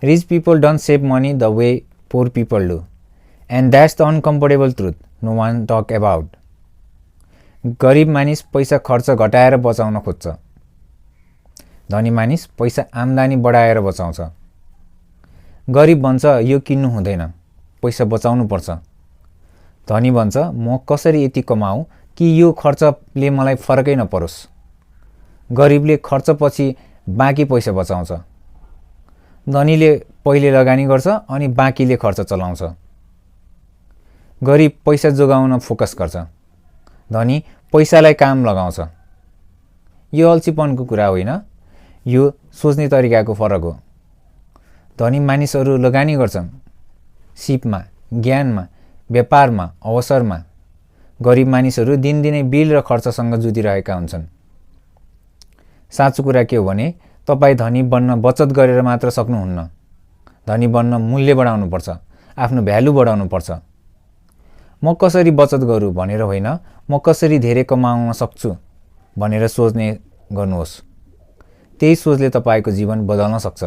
Rich people don't save money the way poor people do. And that's the uncomfortable truth no one talk about. गरिब मानिस पैसा खर्च घटाएर बचाउन खोज्छ। धनी मानिस पैसा आम्दानी बढाएर बचाउँछ। गरिब भन्छ यो किन्नु हुँदैन, पैसा बचाउनु पर्छ। धनी भन्छ म कसरी यति कमाऊ कि यो खर्चले मलाई फरकै नपरोस्। गरिबले खर्चपछि बाँकी पैसा बचाउँछ। धनीले पहिले लगानी गर्छ अनि बाँकीले खर्च चलाउँछ। गरिब पैसा जोगाउन फोकस गर्छ। धनी पैसालाई काम लगाउँछ। यो अल्छीपनको कुरा होइन, यो सोच्ने तरिकाको फरक हो। धनी मानिसहरू लगानी गर्छन् सिपमा, ज्ञानमा, व्यापारमा, अवसरमा। गरिब मानिसहरू दिनदिनै बिल र खर्चसँग जुधिरहेका हुन्छन्। साँचो कुरा के हो भने तपाईँ धनी बन्न बचत गरेर मात्र सक्नुहुन्न। धनी बन्न मूल्य बढाउनु पर्छ, आफ्नो भ्यालु बढाउनु पर्छ। म कसरी बचत गरौँ भनेर होइन, म कसरी धेरै कमाउन सक्छु भनेर सोच्ने गर्नुहोस्। त्यही सोचले तपाईँको जीवन बदल्न सक्छ।